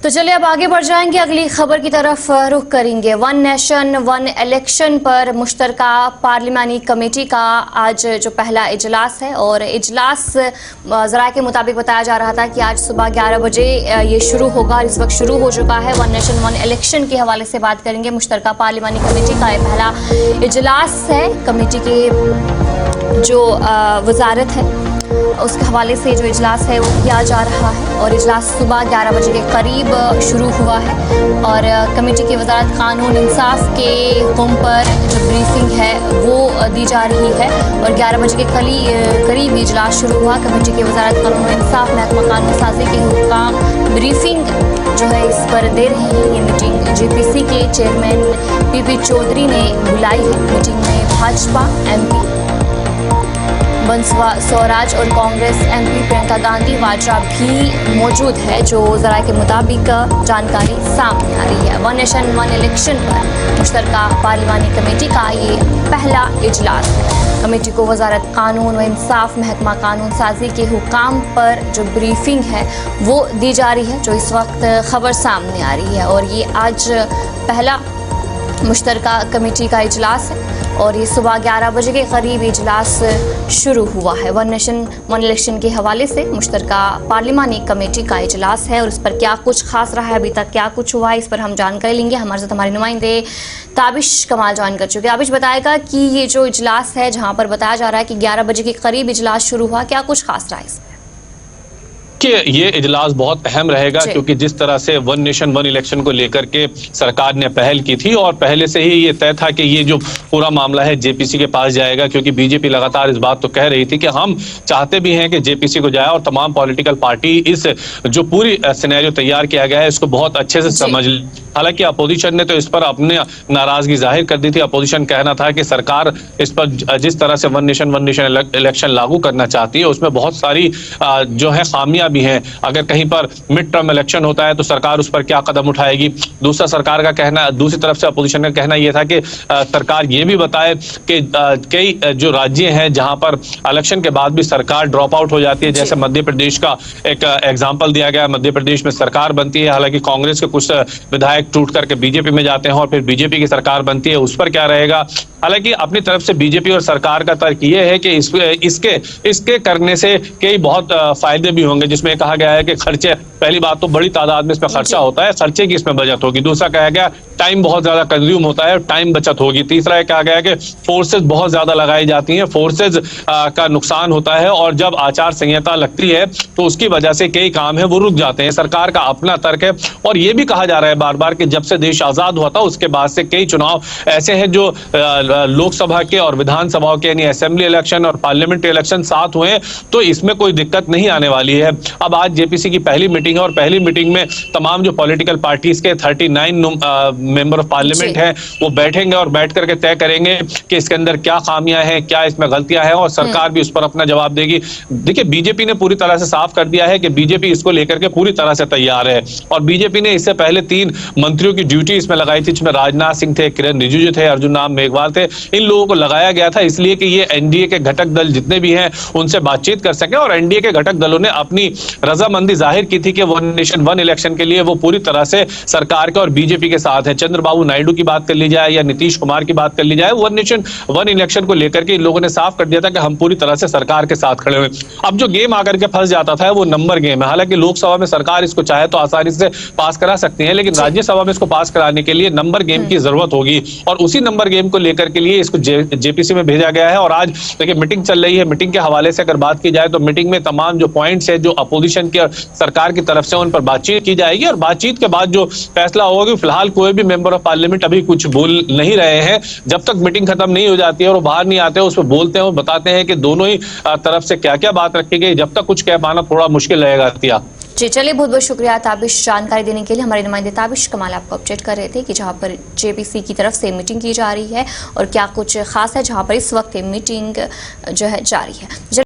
तो चलिए अब आगे बढ़ जाएंगे, अगली खबर की तरफ रुख करेंगे। वन नेशन वन इलेक्शन पर मुश्तरका पार्लिमानी कमेटी का आज जो पहला इजलास है, और इजलास ज़राए के मुताबिक बताया जा रहा था कि आज सुबह 11 बजे ये शुरू होगा। इस वक्त शुरू हो चुका है। वन नेशन वन इलेक्शन के हवाले से बात करेंगे। मुश्तरका पार्लिमानी कमेटी का ये पहला इजलास है। कमेटी के जो वजारत है उसके हवाले से जो इजलास है वो किया जा रहा है, और इजलास सुबह 11 बजे के करीब शुरू हुआ है। और कमेटी की वजारत कानून इंसाफ के हुक्म पर जो ब्रीफिंग है वो दी जा रही है, और 11 बजे के करीब इजलास शुरू हुआ। कमेटी की वजारत कानून इंसाफ महकमा कानून साजी के हुक्काम ब्रीफिंग जो है इस पर दे रही है। ये मीटिंग जेपीसी के चेयरमैन पीपी चौधरी ने बुलाई है। मीटिंग में भाजपा एमपी बंसवा स्वराज और कांग्रेस एमपी प्रियंका गांधी वाड्रा भी मौजूद है। जो ज़राए के मुताबिक जानकारी सामने आ रही है। वन नेशन वन इलेक्शन पर मुश्तरका पार्लिमानी कमेटी का ये पहला इजलास है। कमेटी को वजारत कानून व इंसाफ महकमा कानून साजी के हुक्काम पर जो ब्रीफिंग है वो दी जा रही है, जो इस वक्त खबर सामने आ रही है। और ये आज पहला मुश्तरका कमेटी का इजलास है, और ये सुबह 11 बजे के करीब इजलास शुरू हुआ है। वन नेशन वन इलेक्शन के हवाले से मुश्तरका पार्लिमानी कमेटी का इजलास है, और इस पर क्या कुछ खास रहा है, अभी तक क्या कुछ हुआ है, इस पर हम जानकारी लेंगे। हमारे साथ हमारे नुमाइंदे ताबिश कमाल ज्वाइन कर चुके हैं। ताबिश बताएगा कि ये जो इजलास है, जहाँ पर बताया जा रहा है कि 11 बजे के करीब इजलास शुरू हुआ, क्या कुछ खास रहा है इसमें? कि ये इजलास बहुत अहम रहेगा, क्योंकि जिस तरह से वन नेशन वन इलेक्शन को लेकर के सरकार ने पहल की थी, और पहले से ही ये तय था कि ये जो पूरा मामला है जेपीसी के पास जाएगा, क्योंकि बीजेपी लगातार इस बात तो कह रही थी कि हम चाहते भी हैं कि जेपीसी को जाए, और तमाम पॉलिटिकल पार्टी इस जो पूरी सिनेरियो तैयार किया गया है इसको बहुत अच्छे से समझ। हालांकि अपोजिशन ने तो इस पर अपनी नाराजगी जाहिर कर दी थी। अपोजिशन कहना था कि सरकार इस पर जिस तरह से वन नेशन इलेक्शन लागू करना चाहती है उसमें बहुत सारी जो है खामियां भी हैं। अगर कहीं पर मिड टर्म इलेक्शन होता है तो सरकार उस पर क्या कदम उठाएगी। दूसरा सरकार का कहना, दूसरी तरफ से अपोजिशन का कहना यह था कि सरकार ये भी बताए कि कई जो राज्य हैं जहां पर इलेक्शन के बाद भी सरकार ड्रॉप आउट हो जाती है, जैसे मध्य प्रदेश का एक एग्जाम्पल दिया गया। मध्य प्रदेश में सरकार बनती है, हालांकि कांग्रेस के कुछ विधायक टूट करके बीजेपी में जाते हैं और फिर बीजेपी की सरकार बनती है, उस पर क्या रहेगा। हालांकि अपनी तरफ से बीजेपी और सरकार का तर्क यह है कि इसके करने से कई बहुत फायदे भी होंगे, जिसमें कहा गया है कि खर्चे, पहली बात तो बड़ी तादाद में इसमें खर्चा होता है, खर्चे की इसमें बचत होगी। दूसरा कहा गया टाइम बहुत ज्यादा कंज्यूम होता है, टाइम बचत होगी। तीसरा कहा गया कि फोर्सेज बहुत ज्यादा लगाई जाती हैं, फोर्सेज का नुकसान होता है, और जब आचार संहिता लगती है तो उसकी वजह से कई काम है वो रुक जाते हैं। सरकार का अपना तर्क है। और ये भी कहा जा रहा है बार बार कि जब से देश आजाद हुआ था उसके बाद से कई चुनाव ऐसे हैं जो लोकसभा के और विधानसभाओं के, यानी असेंबली इलेक्शन और पार्लियामेंट्री इलेक्शन साथ हुए, तो इसमें कोई दिक्कत नहीं आने वाली है। अब आज जेपीसी की पहली मीटिंग है, और पहली मीटिंग में तमाम जो पॉलिटिकल पार्टीज के 39 मेंबर ऑफ पार्लियामेंट हैं वो बैठेंगे और बैठ करके तय करेंगे कि इसके अंदर क्या खामियां हैं, क्या इसमें गलतियां हैं, और सरकार भी उस पर अपना जवाब देगी। देखिए, बीजेपी ने पूरी तरह से साफ कर दिया है कि बीजेपी इसको लेकर के पूरी तरह से तैयार है, और बीजेपी ने इससे पहले 3 मंत्रियों की ड्यूटी इसमें लगाई थी, जिसमें राजनाथ सिंह थे, किरण रिजिजू थे, अर्जुन राम मेघवाल थे। इन लोगों को लगाया गया था इसलिए कि ये एनडीए के घटक दल जितने भी हैं उनसे बातचीत कर सके, और एनडीए के घटक दलों ने अपनी रजामंदी जाहिर की थी कि वन नेशन वन इलेक्शन के लिए वो पूरी तरह से सरकार के और बीजेपी के साथ है। चंद्रबाबू नायडू की बात कर ली जाए या नीतीश कुमार की बात कर ली जाए, वन नेशन वन इलेक्शन को लेकर के इन लोगों ने साफ कर दिया था कि हम पूरी तरह से सरकार के साथ खड़े हुए। अब जो गेम आकर के फंस जाता था वो नंबर गेम है। हालांकि लोकसभा में सरकार इसको चाहे तो आसानी से पास करा सकती है, लेकिन राज्यसभा में इसको पास कराने के लिए नंबर गेम की जरूरत होगी, और उसी नंबर गेम को लेकर के लिए इसको जेपीसी में भेजा गया है। और आज देखिए मीटिंग चल रही है। मीटिंग के हवाले से अगर बात की जाए तो मीटिंग में तमाम जो पॉइंट्स है जो अपोजिशन की और सरकार की तरफ से उन पर बातचीत की जाएगी, और बातचीत के बाद जो फैसला होगा कि फिलहाल कोई भी मेंबर ऑफ पार्लियामेंट अभी कुछ बोल नहीं रहे हैं। जब तक मीटिंग खत्म नहीं हो जाती है और वो बाहर नहीं आते हैं, उस पर बोलते हैं और बताते हैं कि दोनों ही तरफ से क्या क्या बात रखी गई। जब तक कुछ कह पाना थोड़ा मुश्किल रहेगा। जी चलिए, बहुत बहुत शुक्रिया ताबिश जानकारी देने के लिए। हमारे नुमाइंदे ताबिश कमाल आपको अपडेट कर रहे थे कि जहां पर जेपीसी की तरफ से मीटिंग की जा रही है और क्या कुछ खास है जहां पर इस वक्त मीटिंग जो है जारी है।